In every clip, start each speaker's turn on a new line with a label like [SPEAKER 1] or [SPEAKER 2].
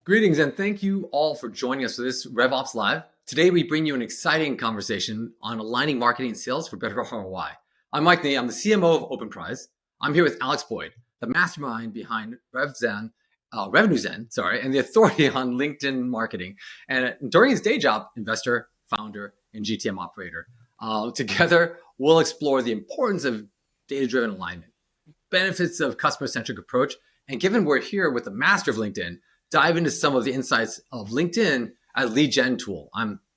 [SPEAKER 1] Greetings and thank you all for joining us for this RevOps Live. Today we bring you an exciting conversation on aligning marketing and sales for better ROI. I'm Mike Nee, I'm the CMO of Openprise. I'm here with Alex Boyd, the mastermind behind Revenue Zen, and the authority on LinkedIn marketing. And during his day job, investor, founder, and GTM operator. Together, we'll explore the importance of data-driven alignment, benefits of customer-centric approach, and given we're here with the master of LinkedIn, dive into some of the insights of LinkedIn as lead gen tool.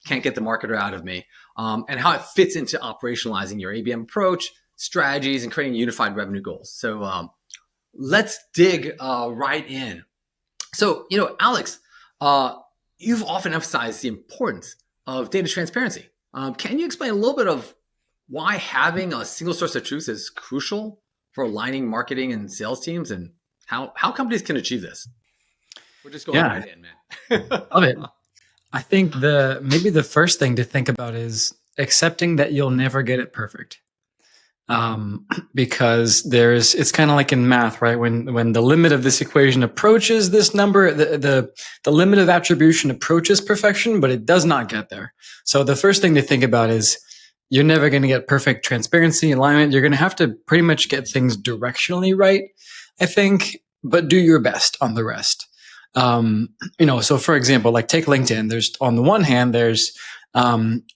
[SPEAKER 1] Can't get the marketer out of me, and how it fits into operationalizing your ABM approach, strategies, and creating unified revenue goals. So let's dig right in. So, Alex, you've often emphasized the importance of data transparency. Can you explain a little bit of why having a single source of truth is crucial for aligning marketing and sales teams, and how companies can achieve this? We're just going right in, man.
[SPEAKER 2] Love it. I think maybe the first thing to think about is accepting that you'll never get it perfect. Because it's kind of like in math, right? When the limit of this equation approaches this number, the limit of attribution approaches perfection, but it does not get there. So the first thing to think about is you're never going to get perfect transparency, alignment. You're going to have to pretty much get things directionally right, I think, but do your best on the rest. So for example, like take LinkedIn, there's on the one hand,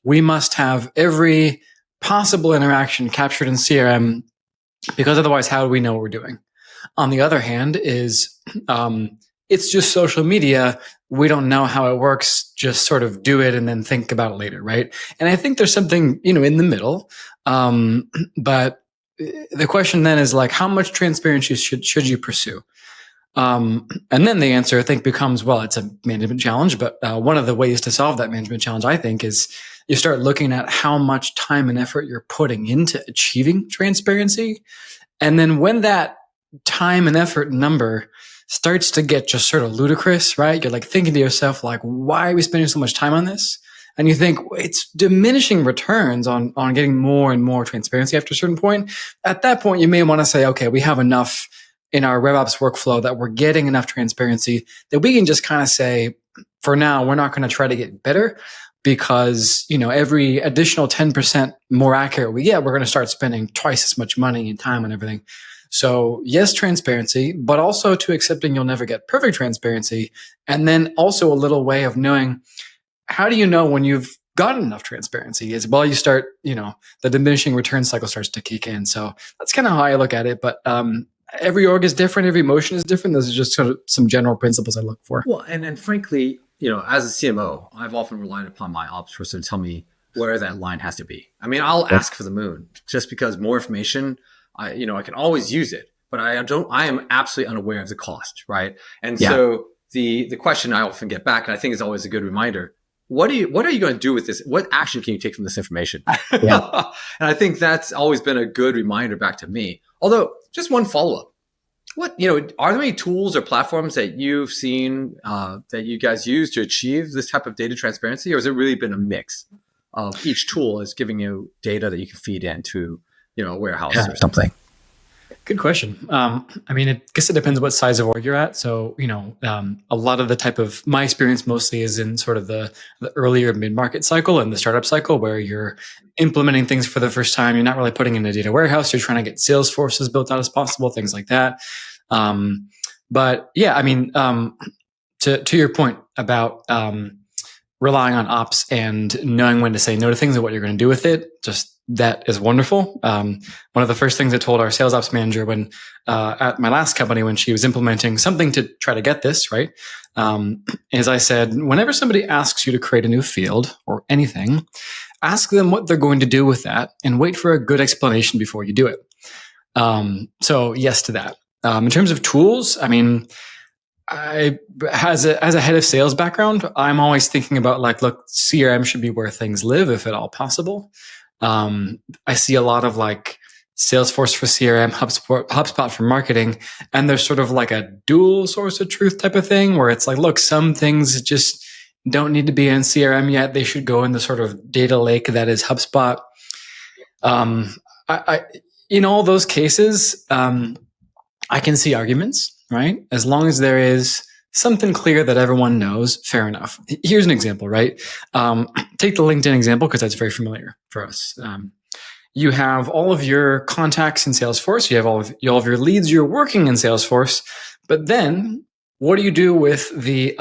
[SPEAKER 2] we must have every possible interaction captured in CRM because otherwise how do we know what we're doing? On the other hand is, it's just social media. We don't know how it works. Just sort of do it and then think about it later. Right. And I think there's something, in the middle. But the question then is like, how much transparency should you pursue? And then the answer, I think, becomes, well, it's a management challenge. But one of the ways to solve that management challenge, I think, is you start looking at how much time and effort you're putting into achieving transparency. And then when that time and effort number starts to get just sort of ludicrous, right? You're like thinking to yourself, like, why are we spending so much time on this? And you think it's diminishing returns on getting more and more transparency after a certain point. At that point, you may want to say, okay, we have enough in our RevOps workflow that we're getting enough transparency that we can just kind of say, for now, we're not going to try to get better because, every additional 10% more accurate we get, we're going to start spending twice as much money and time on everything. So yes, transparency, but also to accepting you'll never get perfect transparency. And then also a little way of knowing, how do you know when you've gotten enough transparency is, well, you start, the diminishing return cycle starts to kick in. So that's kind of how I look at it. But, every org is different. Every emotion is different. Those are just sort of some general principles I look for.
[SPEAKER 1] Well, and frankly, as a CMO, I've often relied upon my ops person to tell me where that line has to be. I mean, I'll ask for the moon just because more information, I can always use it, but I am absolutely unaware of the cost, right? And so the question I often get back, and I think is always a good reminder, what are you going to do with this? What action can you take from this information? And I think that's always been a good reminder back to me. Although, just one follow-up. Are there any tools or platforms that you've seen that you guys use to achieve this type of data transparency? Or has it really been a mix of each tool is giving you data that you can feed into, a warehouse or something?
[SPEAKER 2] Good question. I guess it depends what size of org you're at. So, a lot of the type of my experience mostly is in sort of the earlier mid-market cycle and the startup cycle where you're implementing things for the first time. You're not really putting in a data warehouse. You're trying to get sales forces built out as possible, things like that. But yeah, to your point about relying on ops and knowing when to say no to things and what you're going to do with it, just that is wonderful. One of the first things I told our sales ops manager when at my last company when she was implementing something to try to get this right, is I said, whenever somebody asks you to create a new field or anything, ask them what they're going to do with that and wait for a good explanation before you do it. So yes to that. In terms of tools, as a head of sales background, I'm always thinking about look, CRM should be where things live if at all possible. I see a lot of Salesforce for CRM, HubSpot for marketing, and there's sort of like a dual source of truth type of thing where it's look, some things just don't need to be in CRM yet. They should go in the sort of data lake that is HubSpot. In all those cases, I can see arguments, right? As long as there is something clear that everyone knows, fair enough. Here's an example, right? Take the LinkedIn example because that's very familiar for us. You have all of your contacts in Salesforce. You have all of your leads. You're working in Salesforce, but then what do you do with the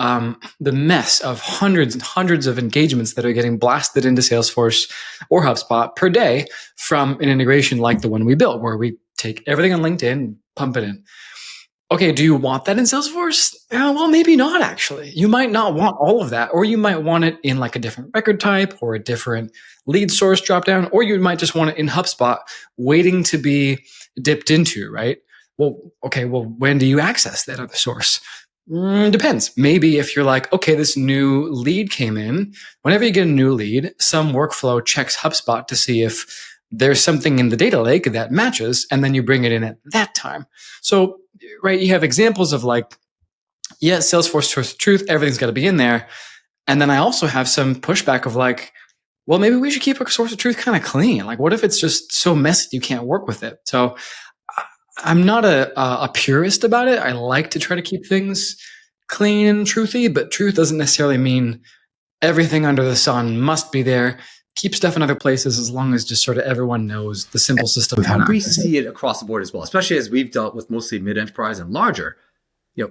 [SPEAKER 2] mess of hundreds and hundreds of engagements that are getting blasted into Salesforce or HubSpot per day from an integration like the one we built, where we take everything on LinkedIn, pump it in? Okay, do you want that in Salesforce? Well, maybe not, actually. You might not want all of that, or you might want it in like a different record type or a different lead source dropdown, or you might just want it in HubSpot waiting to be dipped into, right? Well, okay, well, when do you access that other source? Depends. Maybe if you're like, okay, this new lead came in, whenever you get a new lead, some workflow checks HubSpot to see if there's something in the data lake that matches, and then you bring it in at that time. So, right, you have examples of like, yeah, Salesforce source of truth, everything's got to be in there. And then I also have some pushback of like, well, maybe we should keep our source of truth kind of clean. Like, what if it's just so messy you can't work with it? So I'm not a purist about it. I like to try to keep things clean and truthy, but truth doesn't necessarily mean everything under the sun must be there. Keep stuff in other places as long as just sort of everyone knows the simple system of how to
[SPEAKER 1] We
[SPEAKER 2] access it.
[SPEAKER 1] see it across the board as well, especially as we've dealt with mostly mid-enterprise and larger.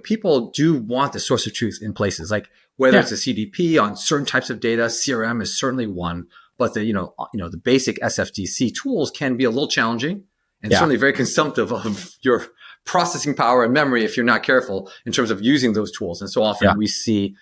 [SPEAKER 1] People do want the source of truth in places like whether it's a CDP on certain types of data. CRM is certainly one, but the basic SFDC tools can be a little challenging and certainly very consumptive of your processing power and memory if you're not careful in terms of using those tools. And so often we see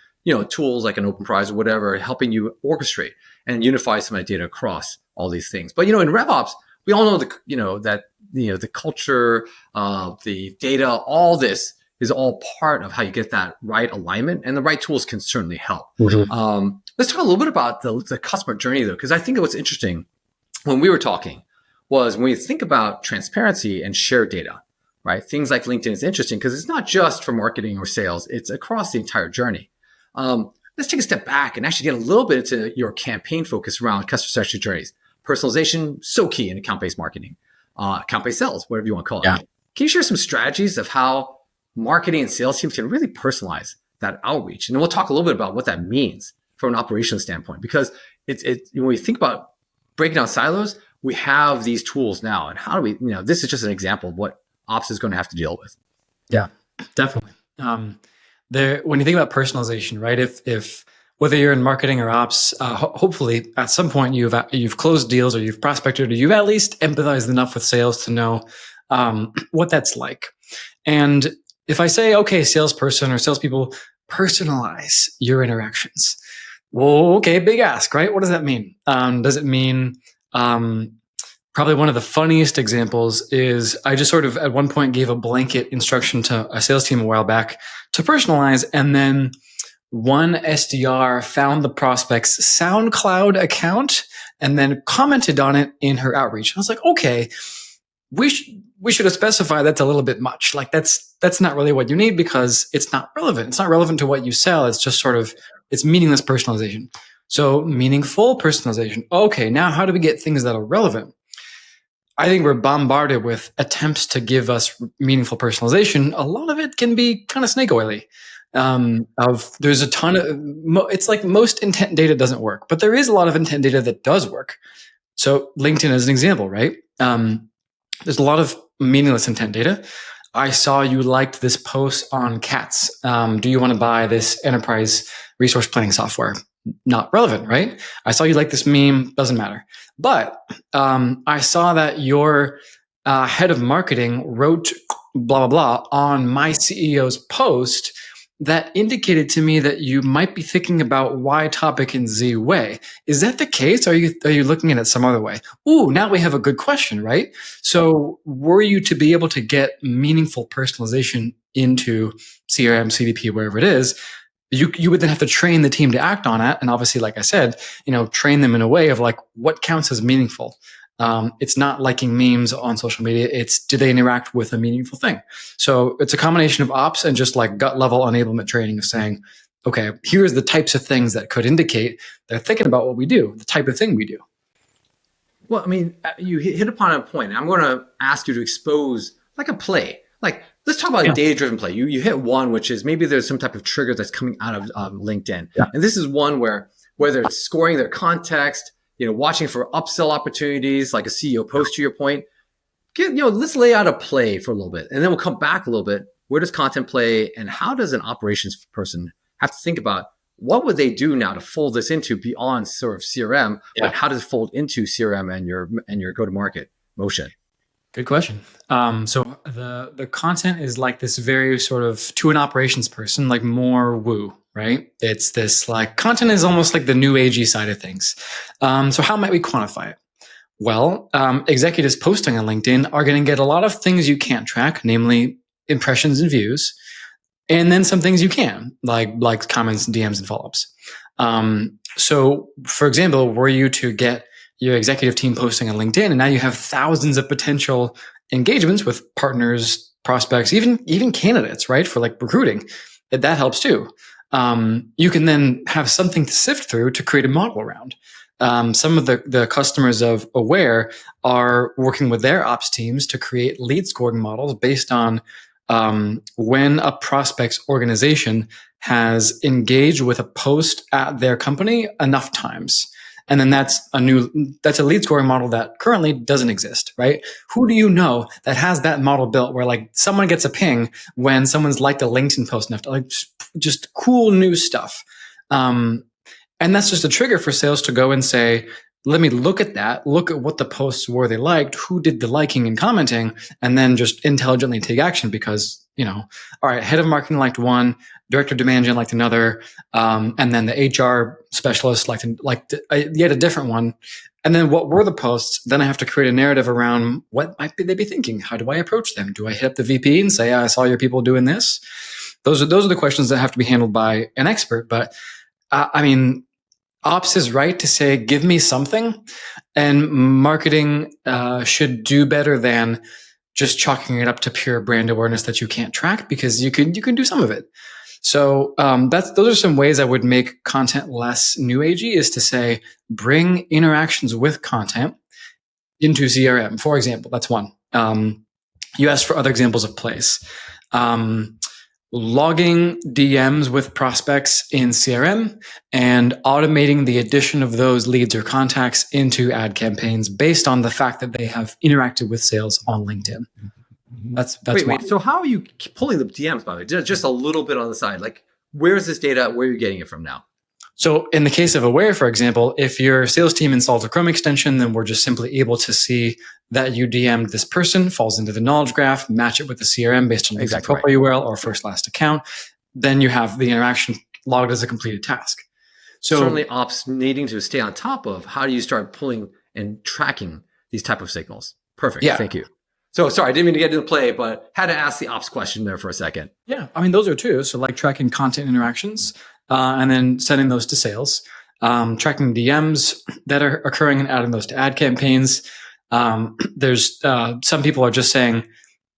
[SPEAKER 1] tools like an Openprise or whatever helping you orchestrate and unify some of the data across all these things. But in RevOps, we all know the culture, the data, all this is all part of how you get that right alignment, and the right tools can certainly help. Mm-hmm. Let's talk a little bit about the customer journey, though, because I think what's interesting when we were talking was when you think about transparency and shared data, right? Things like LinkedIn is interesting because it's not just for marketing or sales; it's across the entire journey. Let's take a step back and actually get a little bit into your campaign focus around customer success journeys. Personalization, so key in account-based marketing, account-based sales, whatever you want to call it. Yeah. Can you share some strategies of how marketing and sales teams can really personalize that outreach? And then we'll talk a little bit about what that means from an operational standpoint, because when we think about breaking down silos, we have these tools now. And how do we, this is just an example of what ops is going to have to deal with.
[SPEAKER 2] Yeah, definitely. When you think about personalization, right? If whether you're in marketing or ops, hopefully at some point you've closed deals or you've prospected or you've at least empathized enough with sales to know what that's like. And if I say, okay, salesperson or salespeople, personalize your interactions. Well, okay, big ask, right? What does that mean? Does it mean probably one of the funniest examples is I just sort of at one point gave a blanket instruction to a sales team a while back to personalize, and then one SDR found the prospect's SoundCloud account and then commented on it in her outreach. I was like, okay, we should have specified that's a little bit much. Like that's not really what you need because it's not relevant. It's not relevant to what you sell. It's just sort of, it's meaningless personalization. So meaningful personalization. Okay, now how do we get things that are relevant? I think we're bombarded with attempts to give us meaningful personalization. A lot of it can be kind of snake oily. There's a ton of, it's like most intent data doesn't work, but there is a lot of intent data that does work. So LinkedIn is an example, right? There's a lot of meaningless intent data. I saw you liked this post on cats. Do you want to buy this enterprise resource planning software? Not relevant, right? I saw you like this meme. Doesn't matter. But I saw that your head of marketing wrote blah, blah, blah on my CEO's post that indicated to me that you might be thinking about Y topic in Z way. Is that the case? Are you looking at it some other way? Ooh, now we have a good question, right? So were you to be able to get meaningful personalization into CRM, CDP, wherever it is, you would then have to train the team to act on it. And obviously, like I said, train them in a way of like what counts as meaningful. It's not liking memes on social media. It's do they interact with a meaningful thing? So it's a combination of ops and just like gut level enablement training of saying, okay, here's the types of things that could indicate they're thinking about what we do, the type of thing we do.
[SPEAKER 1] Well, I mean, you hit upon a point. I'm going to ask you to expose like a play, Like, let's talk about a
[SPEAKER 2] Yeah.
[SPEAKER 1] data-driven play. You hit one, which is maybe there's some type of trigger that's coming out of LinkedIn.
[SPEAKER 2] Yeah.
[SPEAKER 1] And this is one where whether it's scoring their context, watching for upsell opportunities, like a CEO post to your point, let's lay out a play for a little bit. And then we'll come back a little bit. Where does content play and how does an operations person have to think about what would they do now to fold this into beyond sort of CRM, but how does it fold into CRM and your go-to-market motion?
[SPEAKER 2] Good question. So the content is like this very sort of, to an operations person, like more woo, right? It's this like content is almost like the new agey side of things. So how might we quantify it? Well, executives posting on LinkedIn are going to get a lot of things you can't track, namely impressions and views, and then some things you can, like comments and DMs and follow-ups. So, for example, were you to get your executive team posting on LinkedIn, and now you have thousands of potential engagements with partners, prospects, even candidates, right? For like recruiting, that helps too. You can then have something to sift through to create a model around. Some of the customers of Aware are working with their ops teams to create lead scoring models based on when a prospect's organization has engaged with a post at their company enough times. And then that's a lead scoring model that currently doesn't exist, right? Who do you know that has that model built where like someone gets a ping when someone's liked a LinkedIn post enough to like just cool new stuff. And that's just a trigger for sales to go and say, let me look at that, look at what the posts were they liked, who did the liking and commenting, and then just intelligently take action because, all right, head of marketing liked one, director of demand gen liked another, and then the HR specialist liked yet a different one. And then what were the posts? Then I have to create a narrative around what might they be thinking? How do I approach them? Do I hit up the VP and say, I saw your people doing this? Those are the questions that have to be handled by an expert. But Ops is right to say, give me something, and marketing should do better than just chalking it up to pure brand awareness that you can't track, because you can do some of it. So those are some ways I would make content less new agey, is to say, bring interactions with content into CRM. For example, that's one. You asked for other examples of plays. Logging DMs with prospects in CRM and automating the addition of those leads or contacts into ad campaigns based on the fact that they have interacted with sales on LinkedIn. That's
[SPEAKER 1] wait. So how are you pulling the DMs, by the way? Just a little bit on the side. Like, where's this data? Where are you getting it from now?
[SPEAKER 2] So in the case of Aware, for example, if your sales team installs a Chrome extension, then we're just simply able to see that you DM'd this person, falls into the knowledge graph, match it with the CRM based on the exact profile URL or first last account. Then you have the interaction logged as a completed task. So
[SPEAKER 1] certainly ops needing to stay on top of how do you start pulling and tracking these type of signals. Perfect. Yeah. Thank you. So sorry, I didn't mean to get into the play, but had to ask the ops question there for a second.
[SPEAKER 2] Yeah. Those are two. So like tracking content interactions, and then sending those to sales, tracking DMs that are occurring and adding those to ad campaigns. There's some people are just saying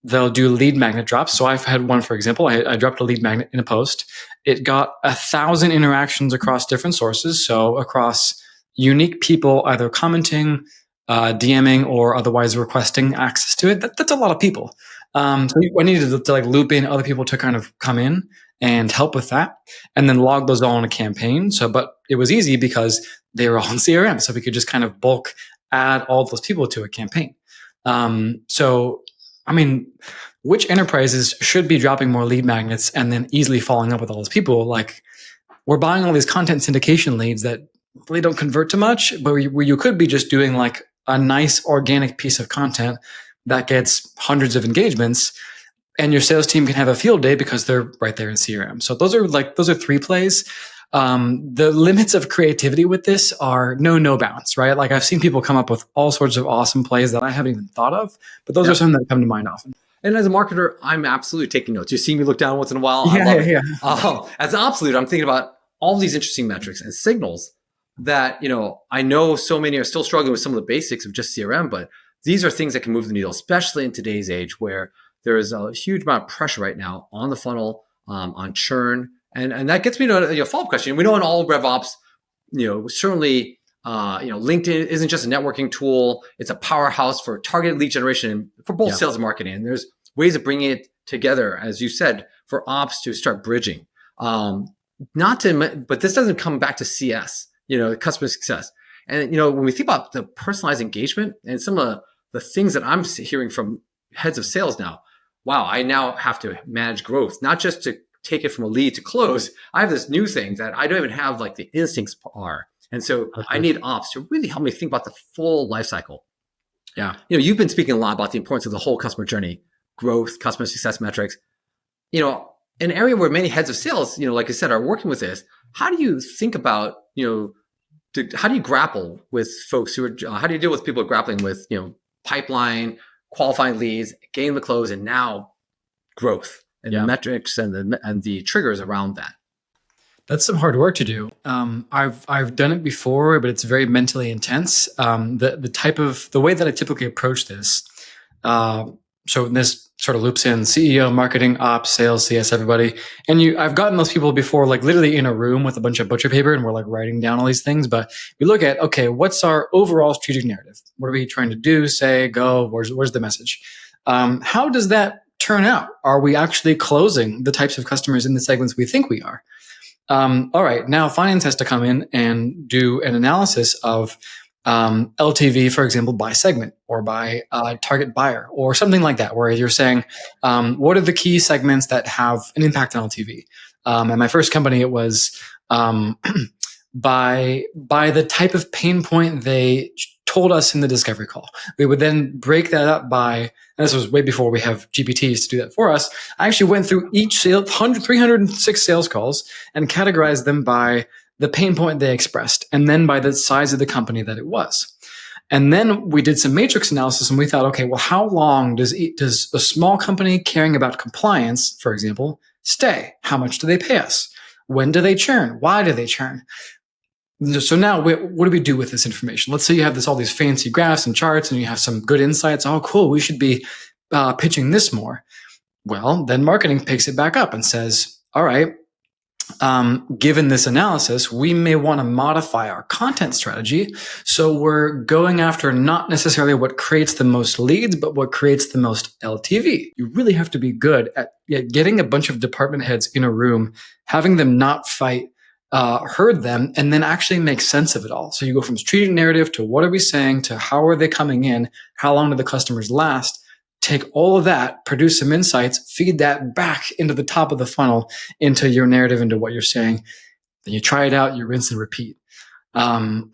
[SPEAKER 2] they'll do lead magnet drops. So I've had one, for example, I dropped a lead magnet in a post. It got 1,000 interactions across different sources. So across unique people either commenting, DMing, or otherwise requesting access to it. That's a lot of people. So I needed to like loop in other people to kind of come in and help with that, and then log those all in a campaign. But it was easy because they were all in CRM, so we could just kind of bulk add all those people to a campaign. Which enterprises should be dropping more lead magnets and then easily following up with all those people? Like, we're buying all these content syndication leads that really don't convert to much, but where you could be just doing like a nice organic piece of content that gets hundreds of engagements, and your sales team can have a field day because they're right there in CRM. So those are three plays. The limits of creativity with this are no bounds, right? Like, I've seen people come up with all sorts of awesome plays that I haven't even thought of, but those are some that come to mind often.
[SPEAKER 1] And as a marketer, I'm absolutely taking notes. You see me look down once in a while.
[SPEAKER 2] Yeah.
[SPEAKER 1] As an ops leader, I'm thinking about all these interesting metrics and signals that, I know so many are still struggling with some of the basics of just CRM, but these are things that can move the needle, especially in today's age where there is a huge amount of pressure right now on the funnel, on churn. And that gets me to a follow-up question. We know in all RevOps, certainly, LinkedIn isn't just a networking tool. It's a powerhouse for targeted lead generation for both sales and marketing. And there's ways of bringing it together, as you said, for ops to start bridging. But this doesn't come back to CS, customer success. And, when we think about the personalized engagement and some of the things that I'm hearing from heads of sales now, wow, I now have to manage growth, not just to take it from a lead to close. I have this new thing that I don't even have like the instincts are. And so I need ops to really help me think about the full life cycle.
[SPEAKER 2] Yeah.
[SPEAKER 1] You've been speaking a lot about the importance of the whole customer journey, growth, customer success metrics. An area where many heads of sales, like I said, are working with this. How do you think about, how do you grapple with folks who are, how do you deal with people grappling with, pipeline, qualifying leads, getting the close, and now growth and the metrics and the triggers around that?
[SPEAKER 2] That's some hard work to do. I've done it before, but it's very mentally intense. The way that I typically approach this, so this sort of loops in CEO, marketing, ops, sales, CS, everybody. And I've gotten those people before, like literally in a room with a bunch of butcher paper, and we're like writing down all these things. But we look at, okay, what's our overall strategic narrative? What are we trying to do, say, go? Where's the message? How does that turn out? Are we actually closing the types of customers in the segments we think we are? All right, now finance has to come in and do an analysis of LTV, for example, by segment or by target buyer or something like that, where you're saying, what are the key segments that have an impact on LTV? And my first company, it was by the type of pain point they told us in the discovery call. We would then break that up by, and this was way before we have GPTs to do that for us. I actually went through each 306 sales calls and categorized them by the pain point they expressed, and then by the size of the company that it was. And then we did some matrix analysis, and we thought, okay, well, how long does a small company caring about compliance, for example, stay? How much do they pay us? When do they churn? Why do they churn? So now what do we do with this information? Let's say you have all these fancy graphs and charts, and you have some good insights. Oh, cool. We should be pitching this more. Well, then marketing picks it back up and says, all right, given this analysis, we may want to modify our content strategy. So we're going after not necessarily what creates the most leads, but what creates the most LTV. You really have to be good at getting a bunch of department heads in a room, having them not fight, herd them, and then actually make sense of it all. So you go from strategic narrative to what are we saying to how are they coming in? How long do the customers last? Take all of that, produce some insights, feed that back into the top of the funnel, into your narrative, into what you're saying. Then you try it out, you rinse and repeat. And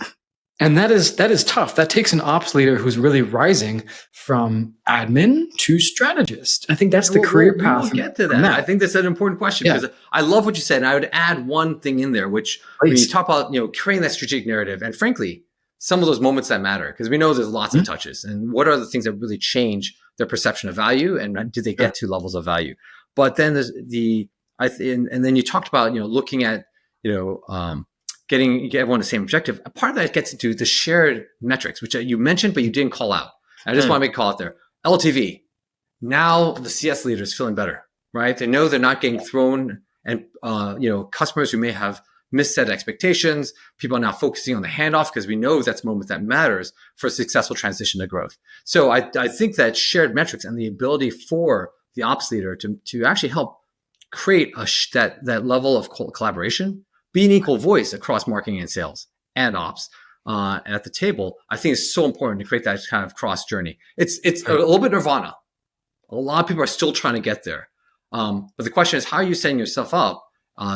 [SPEAKER 2] that is tough. That takes an ops leader who's really rising from admin to strategist. I think that's the career path.
[SPEAKER 1] We'll get to that. I think that's an important question because I love what you said. And I would add one thing in there, which when you talk about, creating that strategic narrative, and frankly, some of those moments that matter, because we know there's lots of touches, and what are the things that really change their perception of value, and did they get to levels of value? But then there's and then you talked about, looking at, getting everyone the same objective. A part of that gets into the shared metrics, which you mentioned, but you didn't call out. I just want to make a call out there. LTV. Now the CS leader is feeling better, right? They know they're not getting thrown, and, customers who may have misset expectations. People are now focusing on the handoff because we know that's a moment that matters for a successful transition to growth. So I think that shared metrics and the ability for the ops leader to actually help create that level of collaboration, be an equal voice across marketing and sales and ops at the table, I think is so important to create that kind of cross journey. It's a little bit nirvana. A lot of people are still trying to get there. But the question is, how are you setting yourself up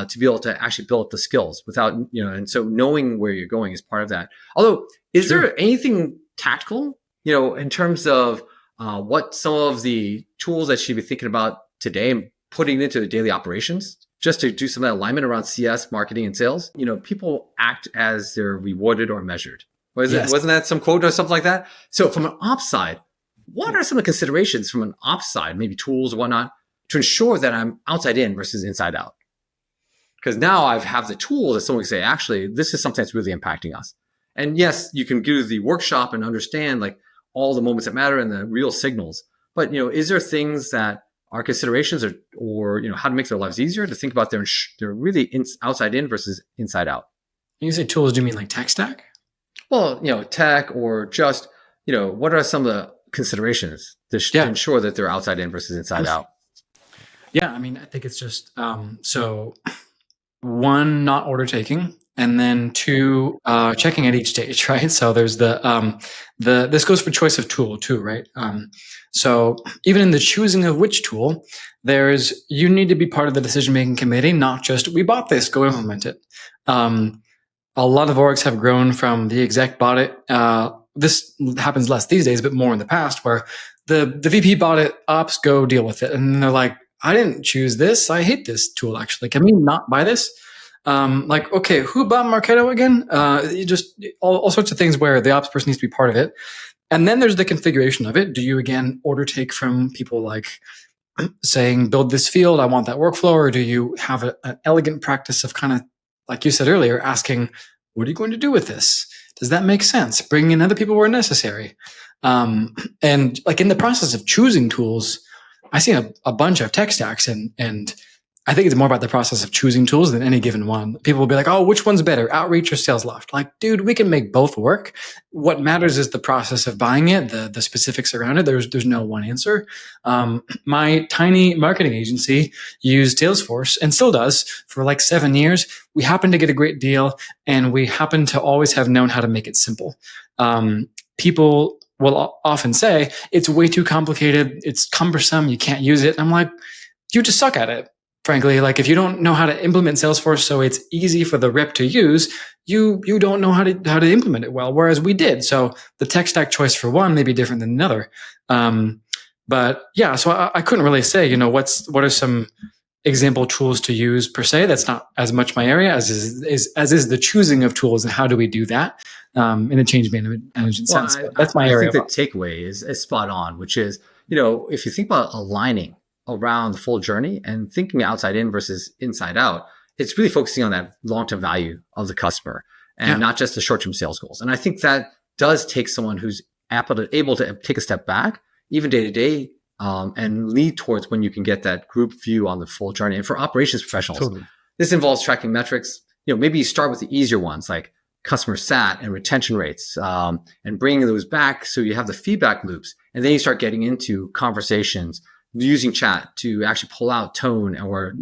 [SPEAKER 1] to be able to actually build the skills without, and so knowing where you're going is part of that. Although, is there anything tactical, in terms of what some of the tools that you'd be thinking about today and putting into the daily operations just to do some of that alignment around CS, marketing, and sales? People act as they're rewarded or measured. Wasn't that some quote or something like that? So from an ops side, what are some of the considerations from an ops side, maybe tools or whatnot, to ensure that I'm outside in versus inside out? Because now I have the tool that someone can say, actually, this is something that's really impacting us. And yes, you can do the workshop and understand like all the moments that matter and the real signals. But, is there things that are considerations or how to make their lives easier to think about they're really outside in versus inside out?
[SPEAKER 2] When you say tools, do you mean like tech stack?
[SPEAKER 1] Well, tech or just, what are some of the considerations to ensure that they're outside in versus inside out?
[SPEAKER 2] Yeah, I mean, I think it's just so one, not order taking, and then two, checking at each stage, right? So there's this goes for choice of tool too, right? So even in the choosing of which tool, you need to be part of the decision making committee, not just we bought this, go implement it. A lot of orgs have grown from the exec bought it. This happens less these days, but more in the past, where the VP bought it, ops go deal with it, and they're like, I didn't choose this. I hate this tool. Actually, can we not buy this? Like, okay, who bought Marketo again? Just all sorts of things where the ops person needs to be part of it. And then there's the configuration of it. Do you again order take from people like saying, build this field, I want that workflow, or do you have an elegant practice of kind of, like you said earlier, asking, what are you going to do with this? Does that make sense? Bringing in other people where necessary. And like in the process of choosing tools, I see a bunch of tech stacks, and I think it's more about the process of choosing tools than any given one. People will be like, oh, which one's better, Outreach or Sales Loft? Like, dude, we can make both work. What matters is the process of buying it, the specifics around it. There's no one answer. My tiny marketing agency used Salesforce and still does for like 7 years. We happened to get a great deal, and we happen to always have known how to make it simple. People will often say, it's way too complicated, it's cumbersome, you can't use it. And I'm like, you just suck at it. Frankly, like if you don't know how to implement Salesforce so it's easy for the rep to use, you don't know how to implement it well, whereas we did. So the tech stack choice for one may be different than another. But yeah, so I couldn't really say, what are some example tools to use per se. That's not as much my area as is the choosing of tools and how do we do that in a change management sense. That's my area.
[SPEAKER 1] I think the takeaway is spot on, which is, if you think about aligning around the full journey and thinking outside in versus inside out, it's really focusing on that long-term value of the customer and not just the short-term sales goals. And I think that does take someone who's able to take a step back, even day to day, and lead towards when you can get that group view on the full journey. And for operations professionals, this involves tracking metrics. Maybe you start with the easier ones like customer sat and retention rates, and bringing those back so you have the feedback loops. And then you start getting into conversations using chat to actually pull out tone or,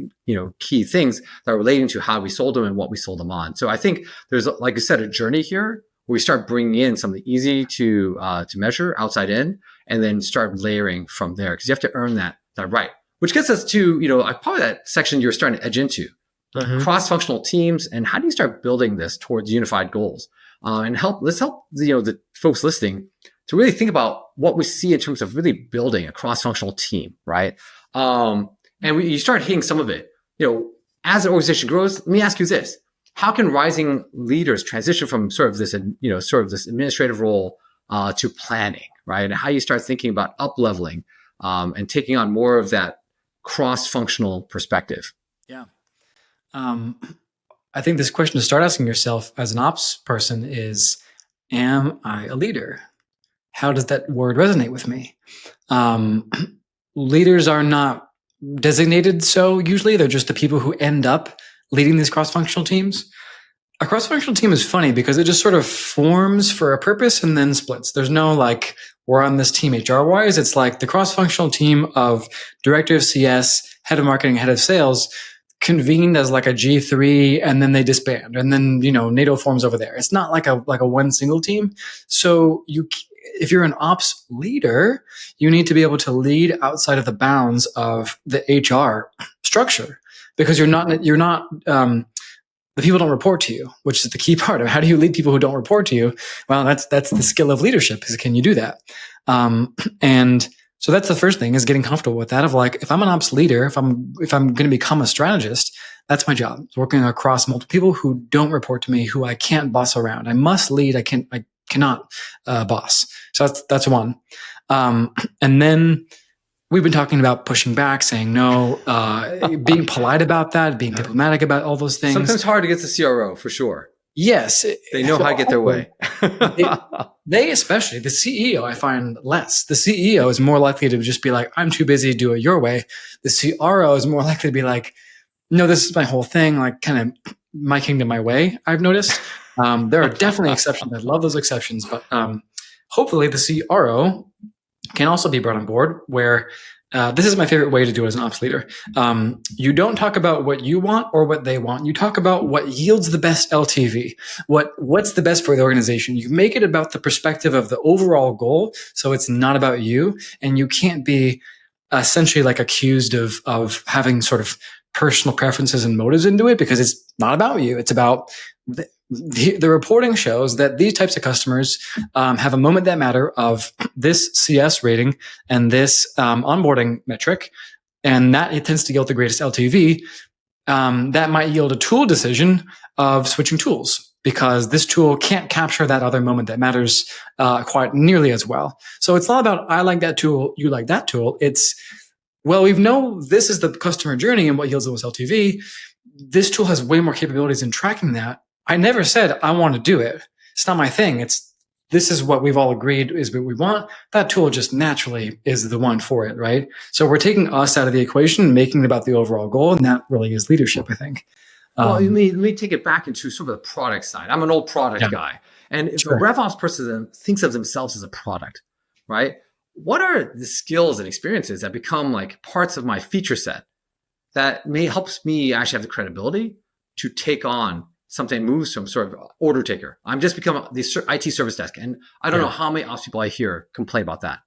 [SPEAKER 1] key things that are relating to how we sold them and what we sold them on. So I think there's, like I said, a journey here where we start bringing in something easy to measure outside in, and then start layering from there, because you have to earn that right. Which gets us to, probably that section you're starting to edge into, cross-functional teams, and how do you start building this towards unified goals? And let's help the folks listening to really think about what we see in terms of really building a cross-functional team, right? And you start hitting some of it. As an organization grows, let me ask you this: how can rising leaders transition from sort of this administrative role to planning, right? And how you start thinking about up-leveling and taking on more of that cross-functional perspective.
[SPEAKER 2] Yeah. I think this question to start asking yourself as an ops person is, am I a leader? How does that word resonate with me? Leaders are not designated so usually. They're just the people who end up leading these cross-functional teams. A cross-functional team is funny because it just sort of forms for a purpose and then splits. There's no like, we're on this team HR-wise. It's like the cross-functional team of director of CS, head of marketing, head of sales convened as like a G3, and then they disband, and then NATO forms over there. It's not like a one single team. So if you're an ops leader, you need to be able to lead outside of the bounds of the HR structure, because you're not the people don't report to you, which is the key part of how do you lead people who don't report to you? Well, that's the skill of leadership, is can you do that? And so that's the first thing, is getting comfortable with that, of like, if I'm an ops leader, if I'm going to become a strategist, that's my job. It's working across multiple people who don't report to me, who I can't boss around. I must lead. I cannot boss. So that's one. And then we've been talking about pushing back, saying no, being polite about that, being diplomatic about all those things.
[SPEAKER 1] Sometimes hard to get the CRO, for sure.
[SPEAKER 2] Yes.
[SPEAKER 1] They know how to get their way.
[SPEAKER 2] They especially, the CEO, I find less. The CEO is more likely to just be like, I'm too busy, do it your way. The CRO is more likely to be like, no, this is my whole thing, like kind of my kingdom, my way, I've noticed. There are definitely exceptions. I love those exceptions. But hopefully the CRO can also be brought on board where this is my favorite way to do it as an ops leader. You don't talk about what you want or what they want. You talk about what yields the best LTV, what's the best for the organization. You make it about the perspective of the overall goal, so it's not about you, and you can't be essentially like accused of having sort of personal preferences and motives into it, because it's not about you. It's about the reporting shows that these types of customers have a moment that matter of this CS rating and this onboarding metric, and that it tends to yield the greatest LTV. That might yield a tool decision of switching tools, because this tool can't capture that other moment that matters quite nearly as well. So it's not about I like that tool, you like that tool. It's, well, we know this is the customer journey and what yields the most LTV. This tool has way more capabilities in tracking that. I never said I want to do it. It's not my thing. This is what we've all agreed is what we want. That tool just naturally is the one for it, right? So we're taking us out of the equation and making it about the overall goal, and that really is leadership, I think.
[SPEAKER 1] Well, let me take it back into sort of the product side. I'm an old product guy. And if a RevOps person thinks of themselves as a product, right? What are the skills and experiences that become like parts of my feature set that helps me actually have the credibility to take on something, moves from sort of order taker? I'm just become the IT service desk. And I don't know how many ops people I hear complain about that.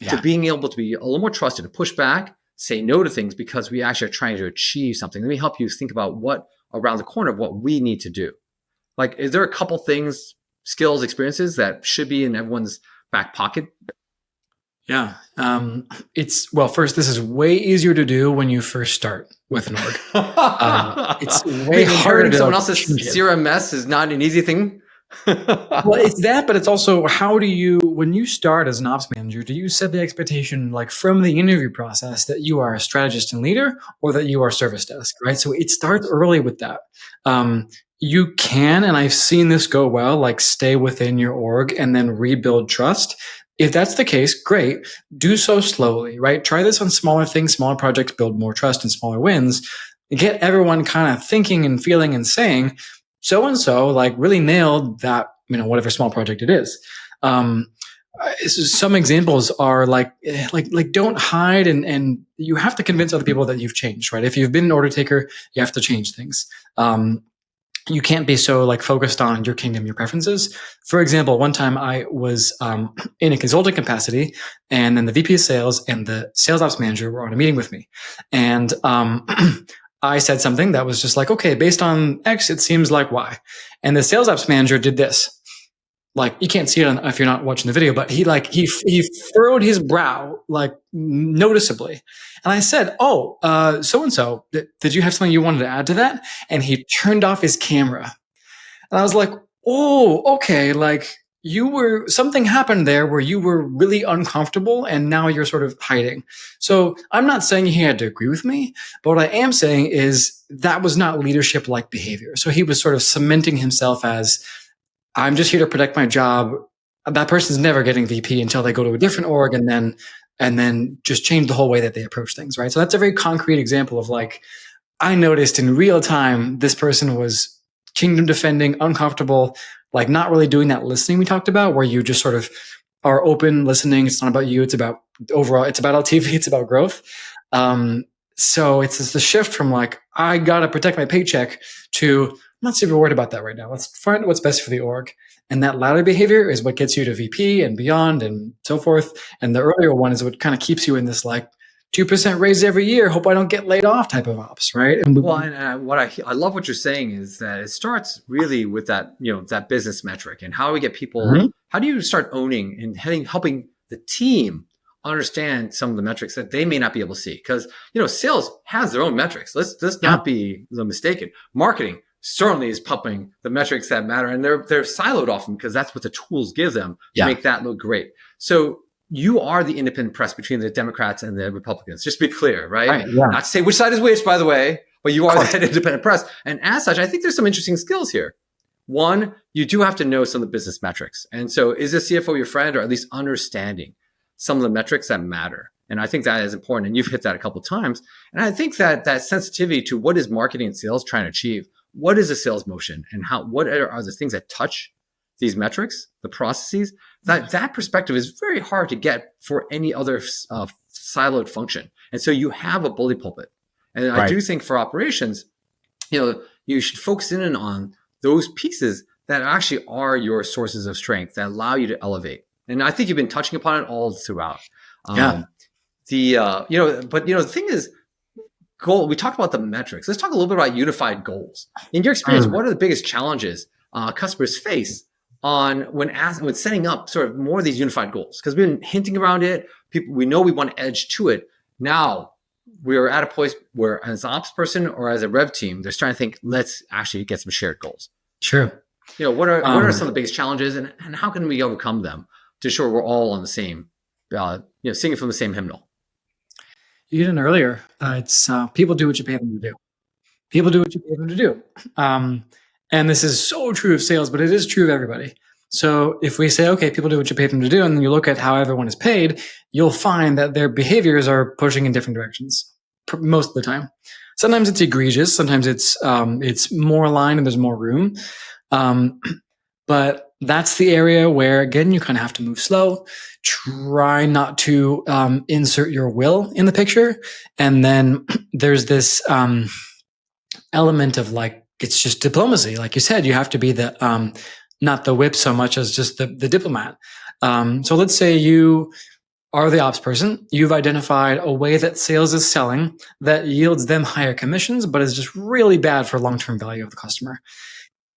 [SPEAKER 1] To being able to be a little more trusted, to push back, say no to things because we actually are trying to achieve something. Let me help you think about what around the corner of what we need to do. Like, is there a couple things, skills, experiences that should be in everyone's back pocket?
[SPEAKER 2] Yeah. Well, first, this is way easier to do when you first start with an org. It's way harder to
[SPEAKER 1] someone else's CRMS is not an easy thing.
[SPEAKER 2] Well, it's that, but it's also when you start as an ops manager, do you set the expectation like from the interview process that you are a strategist and leader, or that you are service desk, right? So it starts early with that. You can, and I've seen this go well, like stay within your org and then rebuild trust. If that's the case, great. Do so slowly, right? Try this on smaller things, smaller projects, build more trust and smaller wins. Get everyone kind of thinking and feeling and saying, so-and-so like really nailed that, whatever small project it is. Some examples are like don't hide, and you have to convince other people that you've changed, right? If you've been an order taker, you have to change things. You can't be so like focused on your kingdom, your preferences. For example, one time I was in a consulting capacity, and then the VP of sales and the sales ops manager were on a meeting with me. And I said something that was just like, okay, based on X, it seems like Y. And the sales ops manager did this. Like, you can't see it if you're not watching the video, but he furrowed his brow like noticeably. And I said, so-and-so, did you have something you wanted to add to that? And he turned off his camera. And I was like, oh, okay. Like, something happened there where you were really uncomfortable and now you're sort of hiding. So I'm not saying he had to agree with me, but what I am saying is that was not leadership-like behavior. So he was sort of cementing himself as, I'm just here to protect my job. That person's never getting VP until they go to a different org and then just change the whole way that they approach things, right? So that's a very concrete example of like, I noticed in real time, this person was kingdom defending, uncomfortable, like not really doing that listening we talked about, where you just sort of are open, listening. It's not about you. It's about overall, it's about LTV. It's about growth. So it's the shift from like, I got to protect my paycheck to, I'm not super worried about that right now. Let's find out what's best for the org. And that latter behavior is what gets you to VP and beyond and so forth. And the earlier one is what kind of keeps you in this like 2% raise every year. Hope I don't get laid off type of ops, right? And
[SPEAKER 1] what I love what you're saying is that it starts really with that, that business metric and how we get people, how do you start owning and helping the team understand some of the metrics that they may not be able to see? Because, sales has their own metrics. Let's not be mistaken. Marketing certainly is pumping the metrics that matter, and they're siloed often because that's what the tools give them to make that look great. So you are the independent press between the Democrats and the Republicans. Just to be clear, right? Not to say which side is which, by the way, but you are that independent press. And as such, I think there's some interesting skills here. One, you do have to know some of the business metrics. And so is the CFO your friend, or at least understanding some of the metrics that matter? And I think that is important. And you've hit that a couple of times. And I think that sensitivity to what is marketing and sales trying to achieve, what is a sales motion, and what are the things that touch these metrics, the processes, that perspective is very hard to get for any other siloed function. And so you have a bully pulpit. And I do think for operations, you should focus in on those pieces that actually are your sources of strength that allow you to elevate. And I think you've been touching upon it all throughout. The thing is, goal. We talked about the metrics. Let's talk a little bit about unified goals. In your experience, what are the biggest challenges customers face on when setting up sort of more of these unified goals? Because we've been hinting around it. We know we want to edge to it. Now we're at a place where, as an ops person or as a rev team, they're starting to think, let's actually get some shared goals.
[SPEAKER 2] Sure.
[SPEAKER 1] What are some of the biggest challenges, and how can we overcome them to ensure we're all on the same, singing from the same hymnal?
[SPEAKER 2] You did it earlier. It's people do what you pay them to do. People do what you pay them to do. And this is so true of sales, but it is true of everybody. So if we say, okay, people do what you pay them to do, and then you look at how everyone is paid, you'll find that their behaviors are pushing in different directions most of the time. Sometimes it's egregious. Sometimes it's more aligned and there's more room. But that's the area where, again, you kind of have to move slow. Try not to insert your will in the picture. And then there's this element of it's just diplomacy. Like you said, you have to be the not the whip so much as just the diplomat. So let's say you are the ops person. You've identified a way that sales is selling that yields them higher commissions, but is just really bad for long-term value of the customer.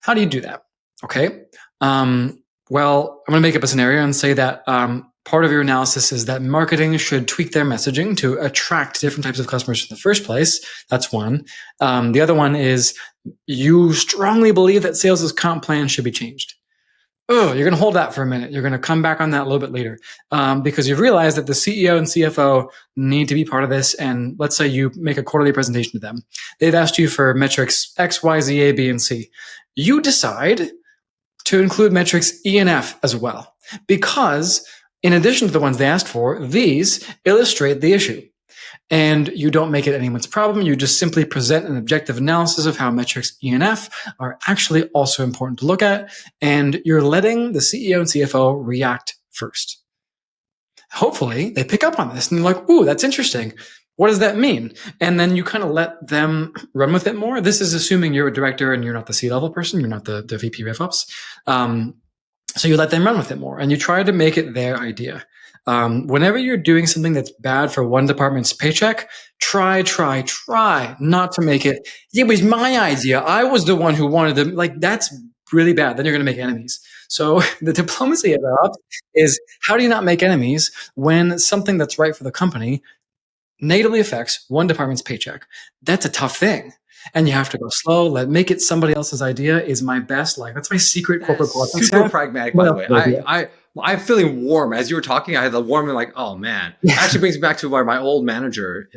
[SPEAKER 2] How do you do that? Okay. Well, I'm going to make up a scenario and say that part of your analysis is that marketing should tweak their messaging to attract different types of customers in the first place. That's one. The other one is you strongly believe that sales' comp plan should be changed. Oh, you're going to hold that for a minute. You're going to come back on that a little bit later because you've realized that the CEO and CFO need to be part of this. And let's say you make a quarterly presentation to them. They've asked you for metrics X, Y, Z, A, B, and C. You decide to include metrics E and F as well, because in addition to the ones they asked for, these illustrate the issue. And you don't make it anyone's problem. You just simply present an objective analysis of how metrics E and F are actually also important to look at. And you're letting the CEO and CFO react first. Hopefully they pick up on this and they're like, ooh, that's interesting. What does that mean? And then you kind of let them run with it more. This is assuming you're a director and you're not the C-level person. You're not the VP RevOps. So you let them run with it more and you try to make it their idea. Whenever you're doing something that's bad for one department's paycheck, try not to make it, it was my idea. I was the one who wanted them. That's really bad. Then you're going to make enemies. So the diplomacy of RevOps is, how do you not make enemies when something that's right for the company negatively affects one department's paycheck? That's a tough thing. And you have to go slow. Make it somebody else's idea is my best. That's my secret corporate politics.
[SPEAKER 1] Super pragmatic, by the way. I'm feeling warm as you were talking. I had the warm, oh man. It actually brings me back to where my old manager.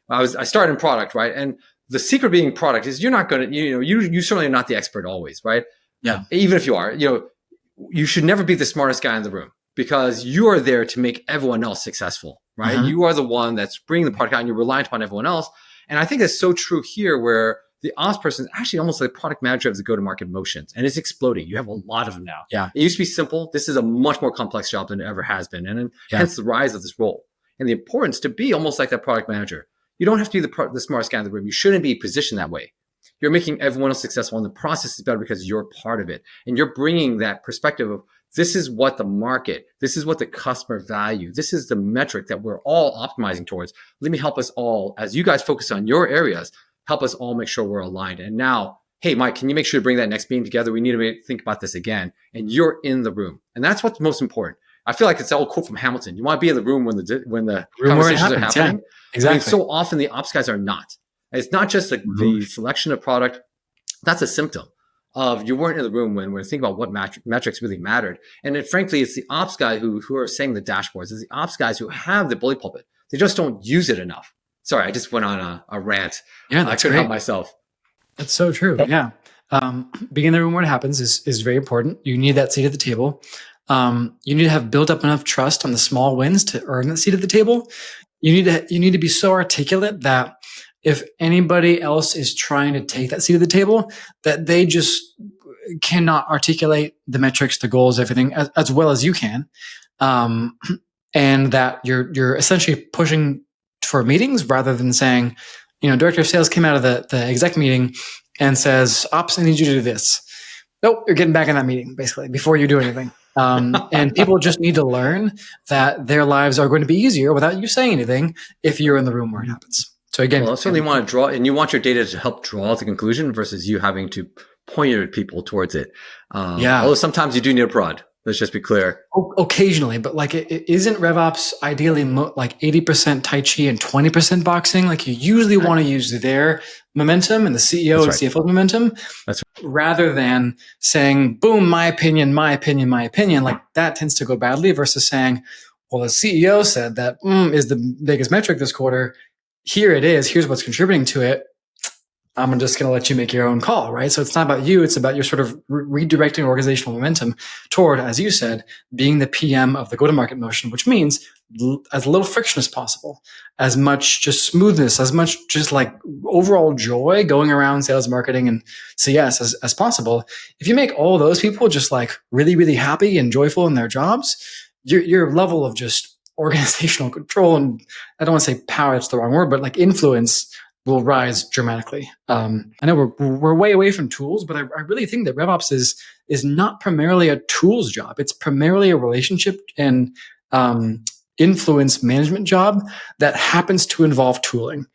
[SPEAKER 1] I started in product, right? And the secret being product is you're not going to, you certainly are not the expert always, right?
[SPEAKER 2] Yeah.
[SPEAKER 1] Even if you are, you should never be the smartest guy in the room because you are there to make everyone else successful, right? You are the one that's bringing the product out and you're reliant upon everyone else. And I think that's so true here where the ops person is actually almost like product manager of the go-to-market motions, and it's exploding. You have a lot of them now.
[SPEAKER 2] Yeah.
[SPEAKER 1] It used to be simple. This is a much more complex job than it ever has been. And hence the rise of this role and the importance to be almost like that product manager. You don't have to be the smartest guy in the room. You shouldn't be positioned that way. You're making everyone else successful, and the process is better because you're part of it. And you're bringing that perspective of this is what the market, this is what the customer value, this is the metric that we're all optimizing towards. Let me help us all, as you guys focus on your areas, help us all make sure we're aligned. And now, hey, Mike, can you make sure to bring that next meeting together? We need to think about this again. And you're in the room. And that's what's most important. I feel like it's the old quote from Hamilton. You want to be in the room when the conversations are happening.
[SPEAKER 2] Yeah, exactly.
[SPEAKER 1] So often the ops guys are not. It's not just the selection of product. That's a symptom of you weren't in the room when we're thinking about what metrics really mattered. And frankly, it's the ops guys who are saying the dashboards. It's the ops guys who have the bully pulpit. They just don't use it enough. Sorry, I just went on a rant.
[SPEAKER 2] Yeah,
[SPEAKER 1] I couldn't help myself.
[SPEAKER 2] That's so true. Yeah. Being in the room when it happens is very important. You need that seat at the table. You need to have built up enough trust on the small wins to earn that seat at the table. You need to be so articulate that if anybody else is trying to take that seat at the table, that they just cannot articulate the metrics, the goals, everything as well as you can, and that you're essentially pushing for meetings rather than saying, director of sales came out of the exec meeting and says, "Ops, I need you to do this." Nope, you're getting back in that meeting basically before you do anything. And people just need to learn that their lives are going to be easier without you saying anything if you're in the room where it happens. So again,
[SPEAKER 1] well, I certainly want to draw, and you want your data to help draw the conclusion versus you having to point people towards it. Although sometimes you do need a prod. Let's just be clear.
[SPEAKER 2] Occasionally, but like, it isn't RevOps ideally like 80% Tai Chi and 20% boxing? Like, you usually want to use their momentum and the CEO and CFO's momentum.
[SPEAKER 1] That's right.
[SPEAKER 2] Rather than saying, boom, my opinion, my opinion, my opinion. Like, that tends to go badly versus saying, well, the CEO said that is the biggest metric this quarter. Here it is. Here's what's contributing to it. I'm just going to let you make your own call, right? So it's not about you. It's about your sort of redirecting organizational momentum toward, as you said, being the PM of the go-to-market motion, which means as little friction as possible, as much just smoothness, as much just like overall joy going around sales, marketing, and CS as possible. If you make all those people just like really, really happy and joyful in their jobs, your level of just organizational control, and I don't want to say power, that's the wrong word, but like influence will rise dramatically. I know we're way away from tools, but I really think that RevOps is not primarily a tools job. It's primarily a relationship and influence management job that happens to involve tooling.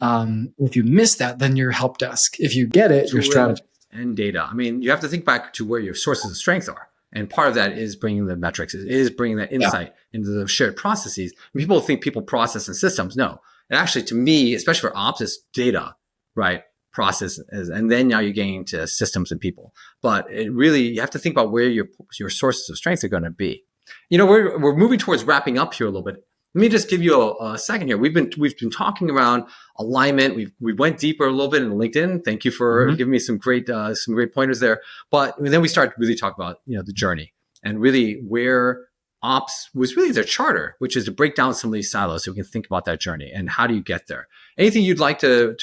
[SPEAKER 2] If you miss that, then you're help desk. If you get it, you're strategy.
[SPEAKER 1] And data. I mean, you have to think back to where your sources of strength are. And part of that is bringing the metrics, is bringing that insight into the shared processes. People think people process in systems. No. And actually, to me, especially for ops, it's data, right? Processes, and then now you're getting into systems and people. But it really, you have to think about where your sources of strength are going to be. We're moving towards wrapping up here a little bit. Let me just give you a second here. We've been talking around alignment. We went deeper a little bit in LinkedIn. Thank you for giving me some great pointers there. But then we started really talk about the journey and really where ops was really their charter, which is to break down some of these silos so we can think about that journey and how do you get there. Anything you'd like to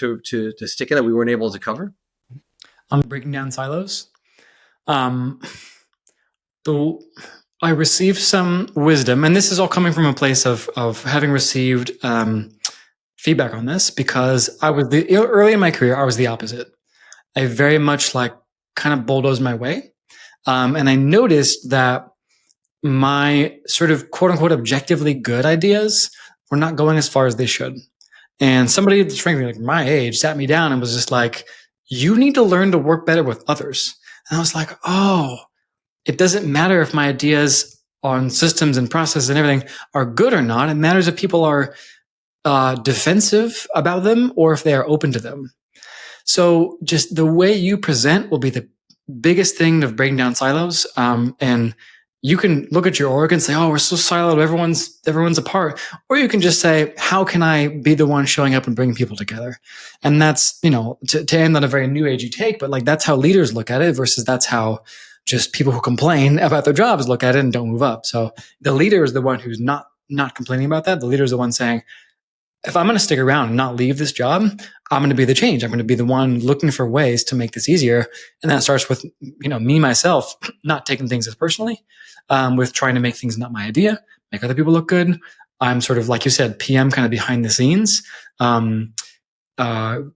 [SPEAKER 1] stick in that we weren't able to cover?
[SPEAKER 2] On breaking down silos, I received some wisdom, and this is all coming from a place of having received feedback on this, because I was early in my career, I was the opposite. I very much like kind of bulldozed my way, and I noticed that my sort of quote unquote objectively good ideas were not going as far as they should. And somebody that's frankly like my age sat me down and was just like, you need to learn to work better with others. And I was like, oh, it doesn't matter if my ideas on systems and processes and everything are good or not. It matters if people are defensive about them or if they are open to them. So just the way you present will be the biggest thing of breaking down silos. And you can look at your org and say, oh, we're so siloed, everyone's apart. Or you can just say, how can I be the one showing up and bringing people together? And that's, to end on a very new agey take, but like that's how leaders look at it versus that's how just people who complain about their jobs look at it and don't move up. So the leader is the one who's not complaining about that. The leader is the one saying, if I'm going to stick around and not leave this job, I'm going to be the change. I'm going to be the one looking for ways to make this easier. And that starts with, me, myself, not taking things as personally, with trying to make things not my idea, make other people look good. I'm sort of, like you said, PM kind of behind the scenes.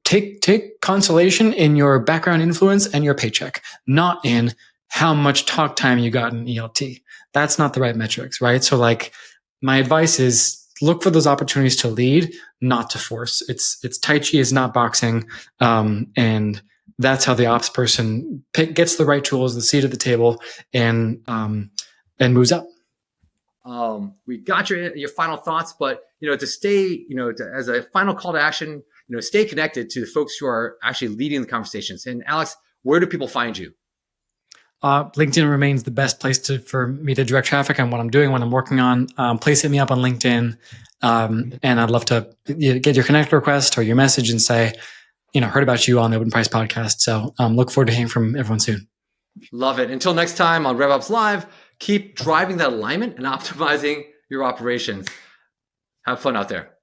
[SPEAKER 2] Take consolation in your background influence and your paycheck, not in how much talk time you got in ELT. That's not the right metrics, right? So like my advice is look for those opportunities to lead, not to force. It's Tai Chi is not boxing. And that's how the ops person gets the right tools, the seat at the table, and moves up.
[SPEAKER 1] We got your final thoughts, but to stay, as a final call to action, stay connected to the folks who are actually leading the conversations. And Alex, where do people find you?
[SPEAKER 2] LinkedIn remains the best place for me to direct traffic on what I'm doing, what I'm working on. Please hit me up on LinkedIn. And I'd love to get your connect request or your message and say, heard about you on the Openprise podcast. So look forward to hearing from everyone soon.
[SPEAKER 1] Love it. Until next time on RevOps Live, keep driving that alignment and optimizing your operations. Have fun out there.